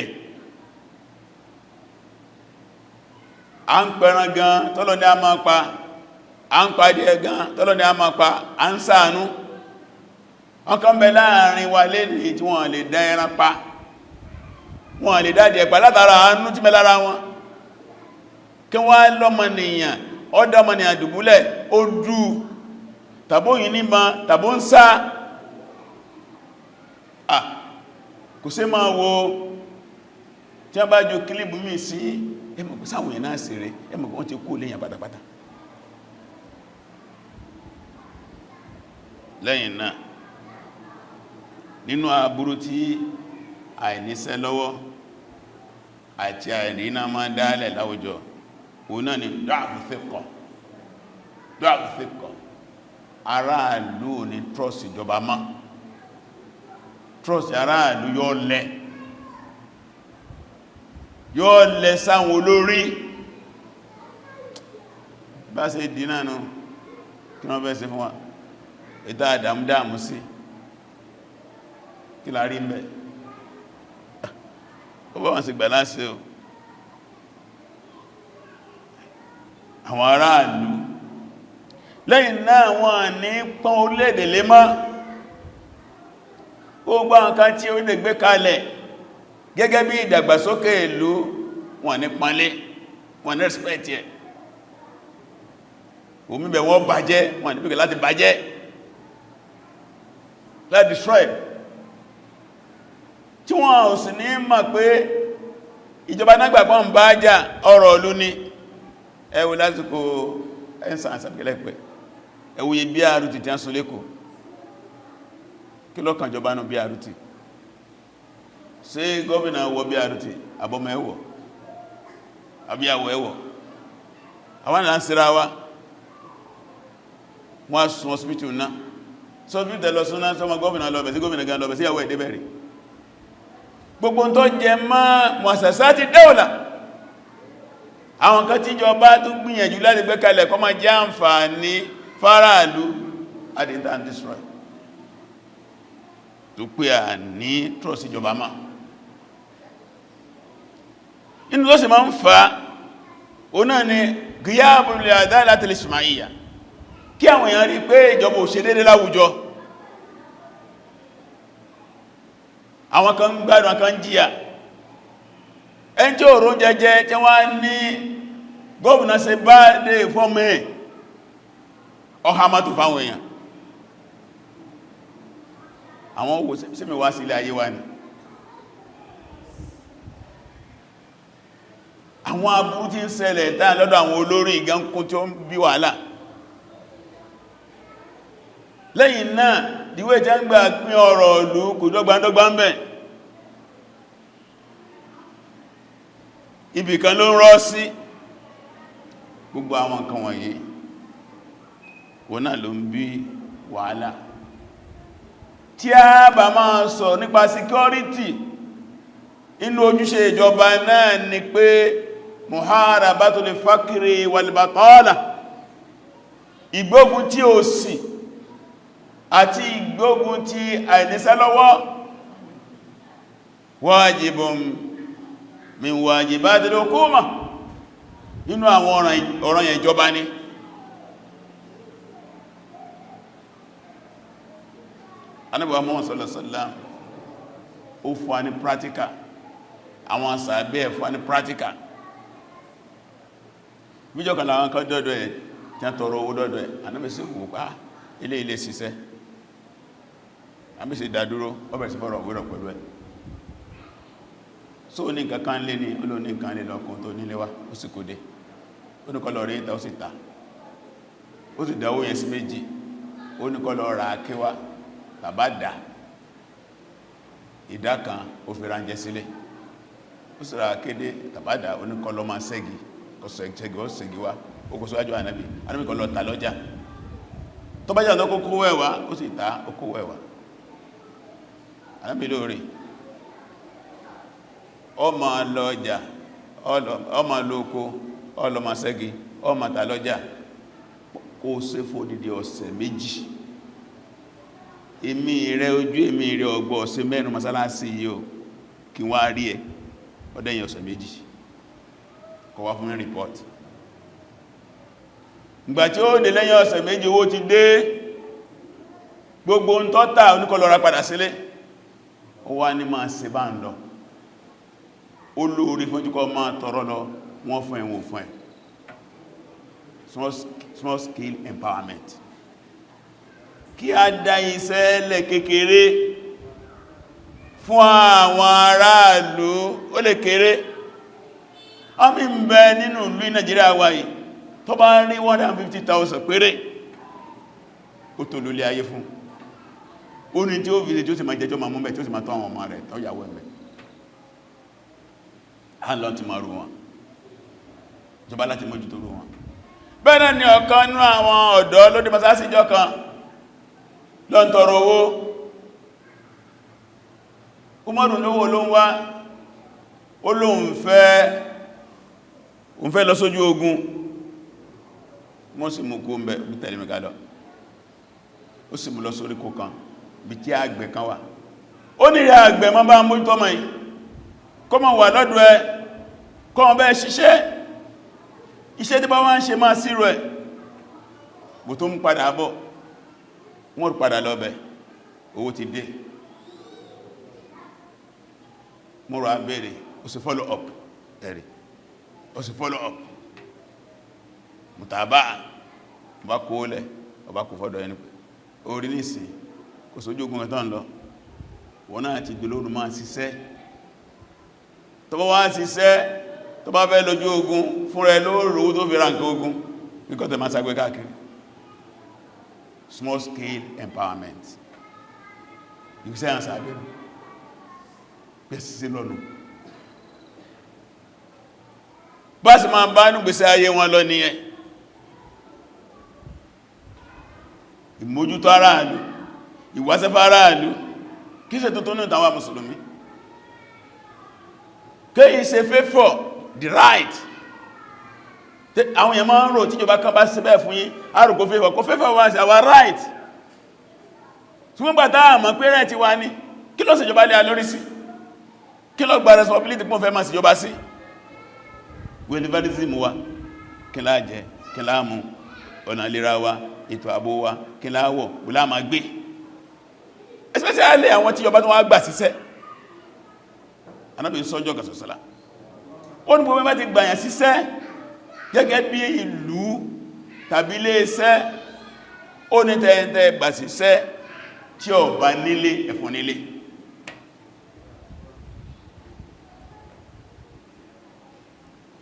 a ń pẹran gan tọ́lọ ní a máa pa a ń pàdé gan tọ́lọ ní a máa pa a ń ṣàánú ọkàn bẹ láàrin wa lè ní tí wọ́n lè dá ẹran pa wọ́n lè dájẹ̀ ẹ̀pà látara àánú tí mẹ́ lára wọn kí wọ́n lọ́mọnìyàn ọdọ́mọnìyàn dùbúlẹ̀ ó dú tàbó yìí ní ma tàbó ń sá kò sí máa wo tí a bá jù kílìbù mí sí ẹmọ̀kú sáwọn èèyàn náà sí rẹ̀ ẹmọ̀kú wọ́n ti kú lẹ́yìn pátápátá lẹ́yìn náà nínú aburú tí àìníṣẹ́ lọ́wọ́ àti àìrìnà máa dálẹ̀ láwùjọ òun náà ni dáàbù fíkọ̀ aráàlú ní trust ìjọba má trust aráàlú yóò lẹ sáwọn olórí bá ṣe dínà nù kí wọ́n fẹ́ ṣe fún wa ìta àdámdáàmú sí kí la rí ń bẹ̀ ó bá wọn sì gbà láṣẹ o àwọn aráàlú lẹ́yìn náà wọ́n ní pọ́n orílẹ̀-èdè lé mọ́ gbogbo nǹkan tí ó lè gbé kalẹ̀ gẹ́gẹ́ bí ìdàgbàsókè ìlú wọ́n ní pọ́nlé wọ́n ní respect ẹ̀ òmìnbẹ̀ wọ́n bàjẹ́ wọ́n ní pẹ̀kẹ̀ láti bàjẹ́ láti destroy tí wọ́n ò sì ní mọ̀ pé ìjọba nágbàgbọ́ ń bá jà ọ̀rọ̀ ìlú ni ẹwù lásìkò ẹ̀sàn àsàbẹ̀lẹ́pẹ̀ ẹwù yìí bí àrùtì tí a ń sọ lẹ́kọ̀ọ́ kí lọ́kàn jọba náà bí àrùtì ṣé gọ́ọ̀nà wọ bí àrùtì àbọ́mọ ẹwọ̀ àbíyàwó ẹwọ̀ àwọn ìlànà síra wa wọ́n sún hospital náà hospital lọ súnná sọmọ gọ́ọ̀nà lọ́bẹ̀ sí gọ́ọ̀nà gan lọ́bẹ̀ sí ìyàwó ẹ̀dẹ́bẹ̀rẹ̀ gbogbo tó jẹ mọ́ muassasati dawla àwọn kan tí ìjọba tó gbìyànjú láti gbé kalẹ̀ kó máa jẹ́ àǹfààní fáráàlú àdíntà and destroy tó pé à ní trust ìjọba máa inú ló sì máa ń fa o náà ni gíyàbùn lè àdá láti lè ṣìmáyíyà kí àwọn èèyàn rí pé ìjọba ò ṣe dédé láwùjọ àwọn kan gbádùn kan jìyà ẹn tí òrùn jẹjẹ tí wọ́n ní gómìnà ṣe bá lè fọ́mọ̀ ọ̀hámátù fáwọn èèyàn àwọn owó sẹ́mẹ̀ wá sí ilé ayé wa ni àwọn aburú tí ń ṣẹlẹ̀ dáa lọ́dọ̀ àwọn olórí ìgánkún tí ó ń bí wàhálà lẹ́yìn náà díwé jẹ́ ń gbà pín ọ̀rọ̀ ìlú kò dọ́gbandọ́gba ń bẹ̀ ibìkan ló ń rọ́ sí gbogbo àwọn nǹkan wọ̀nyí wọ́n náà ló ń bí wàhálà tí a bá máa sọ nípa security inú ojúṣe ìjọba náà ni pé muharabatul fakri wal batala ìgbógun tí ó sì àti ìgbógun tí àìníṣẹ́lọ́wọ́ wajibun min wajibatil hukuma nínú àwọn ọ̀ranyàn ìjọba ni Ànábì wa Muhammad sallallahu alaihi wasallam ó fún wa ní practical àwọn sàábẹ́ fún wa ní practical bíjọ́ kan láwọn kan dọ́dọ̀ ẹ̀ tí a tọrọ owó dọ́dọ̀ ẹ̀ Ànábì sí wò pá ilé ṣiṣẹ́ àmì sí dádúró ọbẹ̀ sí fọ́rọ̀ òwúrọ̀ pẹ̀lú ẹ̀ so ní nǹkan kan lé ní olóní nǹkan lè lọ́kùn tó nílé wá ó sì kò dé ó ní kọlọ̀ rí ìta ó sì ta ó sì dáwó yẹn sí méjì ó ní kọlọ̀ ra kíwá bàbá dà ìdá kan ó fi ránjẹ sílé ó sì ra kéde bàbá dà ó ní kọlọ̀ máa ṣẹ́gi ó ṣẹ́gi wá ó kó síwájú Ànábì kọlọ̀ ta lọ́jà tó bá jà lọ kó wẹ́wà ó sì ta ó kó wẹ́wà Ànábì lóore ọmọ lọ́jà ọmọ lóko ọlọ́mọ sẹ́gi ọmọ ta lọ́jà kó ṣe fòdìdí ọ̀sẹ̀ méjì èmi rẹ̀ ojú èmi rẹ̀ ọgbọ̀ ọ̀sẹ̀ mẹ́rin masálásí yíò kí wá rí ẹ ọdẹ́yìn ọ̀sẹ̀ méjì kọ wá fún report ìgbà tí ó dé lẹ́yìn ọ̀sẹ̀ méjì owó ti dé gbogbo ń tọ́ta oníkọlọ́ra padà sílé ó wá ní máa ṣe bá ń lọ olóorí fọ́júkọ máa tọrọ lọ wọ́n fún ẹ̀wọ̀n fún ẹ̀ small scale empowerment kí a dá iṣẹ́ lẹ̀ kékeré fún àwọn aráàlú ó lè kéré ọmọ ń bẹ nínú ìlú Nàìjíríà wáyé tó bá rí 150,000 péré ó tó lólé ayé fún ó ní tí ó fi tí ó sì máa jẹjọ́ máa mú bẹ̀ tí ó sì máa tọ́ àwọn ọmọ rẹ̀ tó yàwó ẹ̀mẹ́ lọ ti máa rú wọn ìjọba láti mójú tó rú wọn bẹ́ẹ̀ ni ọ̀kan nínú àwọn ọ̀dọ́ lóde masásí ìjọ kan lọ ń tọrọ owó Umaru lówó ló ń wá ó lóun fẹ́ lọ sójú ogun wọ́n sì mú kó ń bẹ̀ ó tẹ̀lé mi ká lọ ó sì mú lọ sórí kó kan bí tí àgbẹ̀ kan wà ó ní rẹ̀ àgbẹ̀ mọ́ bá mú tọ́mọ yìí kọ́ mọ̀ wà lọ́dọ̀ ẹ kọ́ mọ̀ bẹ́ẹ̀ ṣiṣẹ́ iṣẹ́ tí bá wá ń ṣe máa sírò ẹ̀ bò tó ń padà bọ̀ wọ́n padà lọ bẹ̀ owó ti dé mo rọ̀ abẹ́rẹ̀ ó sì follow up ẹ̀rẹ̀ ó sì follow up mùtàbá ọba kó lẹ̀ ọba kò fọ́dọ̀ ẹni pé orí nìsìn kò sójú ogun ẹ̀tọ́ lọ wọ́n náà ti gbèlóòrùn máa ṣiṣẹ́ tó bá wá ṣiṣẹ́ tó bá fẹ́ lójú ogun fún rẹ lóòrò tó fi ra nǹkan ogun kíkọ́ tẹ máa ṣàgbé káàkiri small scale empowerment ìgbésẹ̀ àṣà àgbẹ̀rẹ̀ pẹ̀sí sí lọ́nà bá sì máa bá ní gbèsè ayé wọn lọ nìyẹn ìmójútó aráàlú ìwáṣẹ́fà aráàlú kí ṣe tuntun ní ìtàwà mùsùlùmí kéyìí ṣe fẹ́fọ́ the right àwọn èèyàn máa ń rò tíjọba kan bá ṣe bẹ́ẹ̀ fún yín àrùkò fẹ́fọ́ kò fẹ́fọ́ wá sí our right tí wọ́n gbàtà àmọ́ pé rẹ̀ ti wá ní kí ló ṣèjọba lé alórí sí kí ló gba responsibility pọ́n fẹ́ máa ṣèjọba sí wẹ́lẹ́fẹ́lẹ́sìmù wa kí láà jẹ kí láà mú ọ̀nà ìlera wa ètò ààbò wa kí láà wọ̀ wò láà máa gbé especially àwọn tí ìjọba tó wá gbà síṣẹ́ Ànábì sọ́jọ́ kàṣọ̀sọ́lá ó ní gbogbo ti gbàyàn síṣẹ́ gẹ́gẹ́ bí ìlú tàbí ilé iṣẹ́ ó ní tẹ́ẹ̀tẹ́ gbà síṣẹ́ tí ó bá nílé ẹ̀fún nílé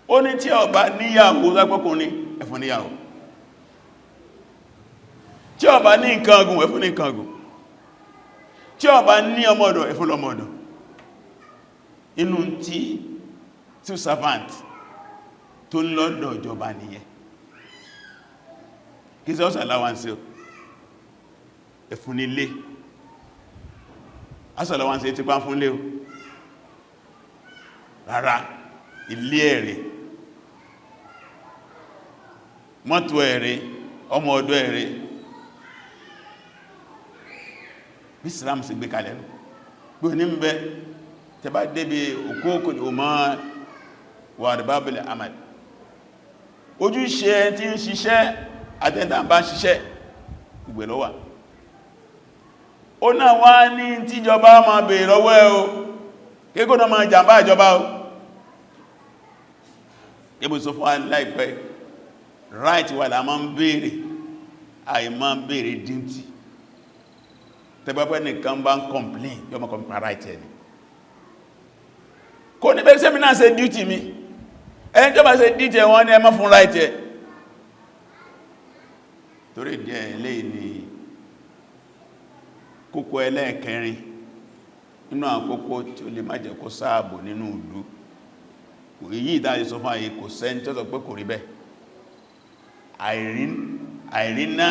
ó ní tí ó bá níyàwó lápọ́kùnrin ẹ̀fún níyàwó tí ó bá ní nǹkan ọgùn ẹ̀fún ní nǹkan ọgùn tí ó bá ní ọmọdọ̀ ẹ̀fún lọmọdọ̀ inú tí two servant tó lọ́dọ̀ ìjọba nìyẹn kí sí ọ́sà aláwánsẹ́ ẹ̀fún nílé ọ́sà aláwánsẹ́ ti pán fún lé o rárá ilé ẹ̀rẹ̀ mọ́tò ẹ̀rẹ̀ ọmọ ọ̀dọ̀ ẹ̀rẹ̀ bí Islam sì gbé kalẹ̀ gbé ní mbẹ́ tẹbá débi òkóòkò ní ọmọ wà àdìbábìlì àmàlì ojúṣe tí ń ṣiṣẹ́ àtẹ́ntà bá ń ṣiṣẹ́ ìgbè lọ́wà ó náà wá ní tíjọba máa bèèrè lọ́wọ́ ẹ o kéèkó náà máa jàmbá ìjọba o kébù sọ fún aláìpẹ́ right wà láà máa ń bèèrè àì máa ń bèèrè duty tẹgbẹ́pẹ́ nìkan bá ń complain yọ mọ́ complain right ẹni kò ní bẹ́ẹ̀ sẹ́mi náà ṣe duty mi ẹni tó bá ṣe duty wọn ni ẹ má fún right ẹ torí díẹ̀ ilé ni kókó ẹlẹ́ẹ̀kẹrin nínú àkókò tí ó lè má jẹ́ kó sáàbò nínú ìlú èyí ìdájí sọ fún àyè kò sẹ́ni tó sọ pé kò rí bẹ́ẹ̀ àìrínà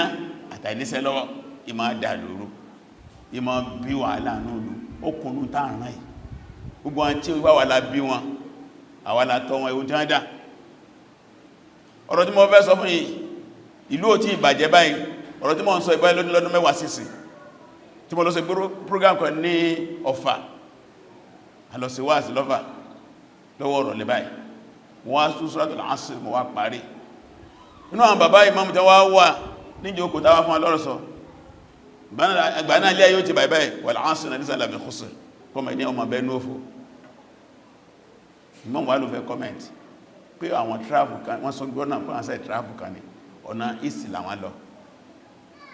àtàìníṣẹ́ lọ́wọ́ ìmá dà lóru ìmá bí wàhálà núlù ó kùnú táàrán ì gbogbo wọn tí wà wàhálà bí wọn àwàlà tọ́ wọn ewu jádà ọ̀rọ̀ tí mo fẹ́ sọ fún yìí ìlú ò tí ìbàjẹ́ báyìí ọ̀rọ̀ tí mo ń sọ ìbáyìí lọ́dún mẹ́wàá sísì tí mo lọ sí program kan ní Ọ̀fà alọ́síwáàsí lọ́fà lọ́wọ́ ọ̀rọ̀ lè báyìí wọ́n á sún Suratul Asr mọ̀ wá parí inú àwọn bàbá ìmáàmù tẹ́ wá wà ní ìjókòó tàwà fún alọ́rọ̀sọ àgbà náà ilé ayé ó ti bàìbáyìí wal asri náà nísàlẹ̀ àbí khusr kọmọ̀ ní ọmọ bẹ́ẹ̀ nóòfò ìmáàmù wà ló fẹ́ comment pé àwọn travel kan wọ́n sọ gbọ́nà pé àwọn travel kan ní ọ̀nà ìsì làwọn lọ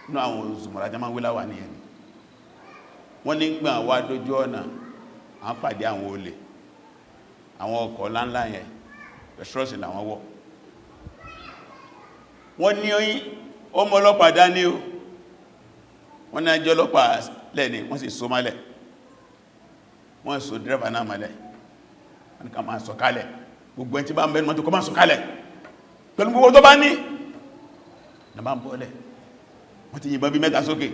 inú àwọn òzùmọ̀rá jẹ́ máa wílá wà ní ẹni wọ́n ní gbà wá dójú ọ̀nà àwọn pàdé àwọn olè àwọn ọkọ̀ láńlá yẹn rẹ̀ṣọ́ọ̀sì làwọn wọ̀ wọ́n ní ọmọ ọlọ́pàá dání o wọ́n ní ẹjọ́ ọlọ́pàá lẹ́ni wọ́n sì so mọ́lẹ̀ wọ́n so dírẹ́fà náà mọ́lẹ̀ wọ́n ní ká máa sọ̀kalẹ̀ gbogbo ẹni tí bá ń bẹ́nu mọ́tò kó máa sọ̀kalẹ̀ pẹ̀lú gbogbo tó bá ní na bá ń bọ́lẹ̀ wọ́n ti yìnbọn bí mẹ́ta sókè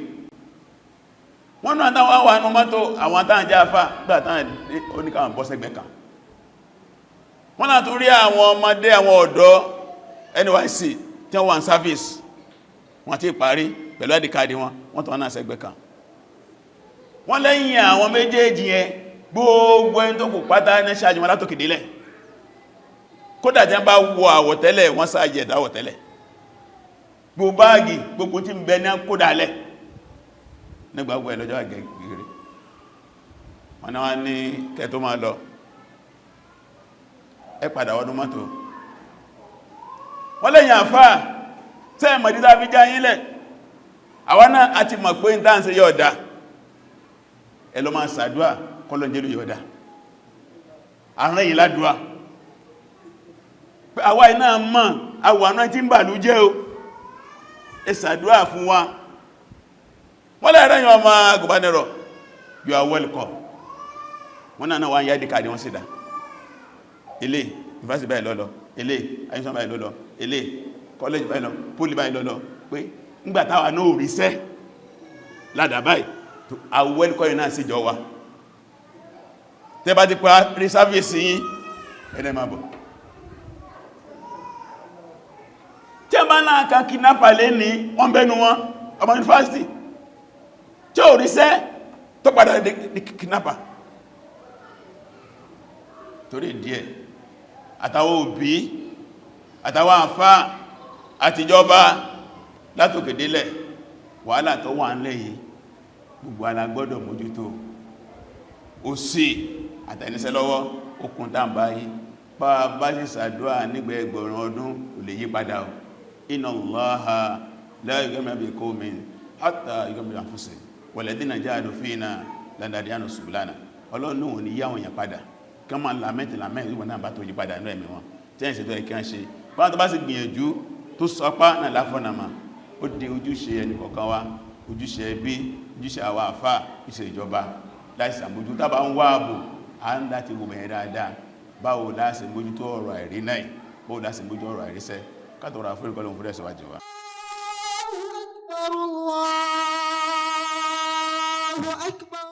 wọ́n náà táwọn wà nínú mọ́tò àwọn táwọn jẹ́ afá gbà táwọn oníkàwọn bọ́ sẹ́gbẹ̀ kan wọ́n náà tún rí àwọn ọmọdé àwọn ọ̀dọ́ NYSC tí wọ́n wà ní service wọ́n ti parí pẹ̀lú àdìkáàdì wọ́n tọ́ náà sẹ́gbẹ̀ kan. Wọ́n lẹ́yìn àwọn méjèèjì yẹn gbogbo ẹni tó kù pátá ní ṣáájú wọn látòkè délẹ̀. Kódà tí wọ́n bá wọ àwọ̀tẹ́lẹ̀ wọ́n sáàjẹ̀ dáwọ̀tẹ́lẹ̀. Gbogbo báàgì gbogbo tí ń bẹ ní kódàlẹ̀ nígbàgbọ́ ẹlọ́jọ́ àgẹ́gẹ́rẹ́. Wọ́n náà ní kẹ́ tó máa lọ ẹ padà wọnú mọ́tò. Wọ́n lẹ́yìn àfáà tẹ́ mọ̀dídá fi já yínlẹ̀ àwọn náà àti mọ̀ pé ń dáǹsẹ̀ yọ̀ọ̀dá ẹ lọ máa ṣàdúà kọlọ̀njẹ́lú yọ̀ọ̀dá àrùn yìí ládùá pé àwa iná mọ̀ àwọn tí ń bà lú jẹ́ o ẹ ṣàdúà fún wa. Wọ́n lẹ́rẹ́ yàn ọmọ agùbánirọ̀ you are welcome. Wọ́n náà wá ń yá ìdíkàdì wọn sídá ilé ìfásí báyìí lọ́lọ́ ilé àyíṣán báyìí lọ́lọ́ ilé kọ́lẹ̀jì báyìí lọ pólì báyìí lọ́lọ́ pé ńgbàtàwà náà ríṣẹ́ ládà báyìí tó àwẹ́lẹ́kọ́ náà sí jọ wa tẹ́ bá ti pa rí sáfíìsì yí ẹ̀dẹ̀ máa bọ̀. Tí a bá náà kan kidnapper lé ní wọ́n bẹ́nu wọn ọmọ yunifásitì tí ó ríṣẹ́ tó padà di kidnapper torí díẹ̀ àtàwọn òbí àtàwọn àfá àtijọba látòkè délẹ̀ wàhálà tó wà ń lẹ́yìn gbogbo alágbọ́dọ̀ mójútó òsì àtẹnisẹ́ lọ́wọ́ okùn tàbá yìí bá sí sàdúà nígbà ẹgbẹ̀rún ọdún ò lè yí padà ò inna Allaha la yughayyiru bi qawmin hatta yughayyiru bi anfusihim walladhina jahadu fina lanahdiyanahum subulana. Ọlọ́run ò ní yáwọn èèyàn padà kán máa làmẹ́tì ìwọ̀n náà bá tó yí padà ní ẹ̀mí wọn tí ẹ̀ṣẹ̀ tó ẹ̀kí ń ṣe báwọn tó bá sì gbìyànjú tó sọpá náà láfọ́nàmà ó di ojúṣe ẹnìkọ̀ọ̀kan wa ojúṣe ẹbí ojúṣe àwọn àfá ojúṣe ìjọba láìsí àmójú tábà ń wá ààbò à ń láti wò bẹ̀rẹ̀ dáadáa báwo láti mójútó ọ̀rọ̀ àìrí náà báwo láti mójútó ọ̀rọ̀ àìríṣẹ́ kátọ̀rọ̀ àfúrúkọlùn fúrẹ́ síwájú wa. Allahu Akbar.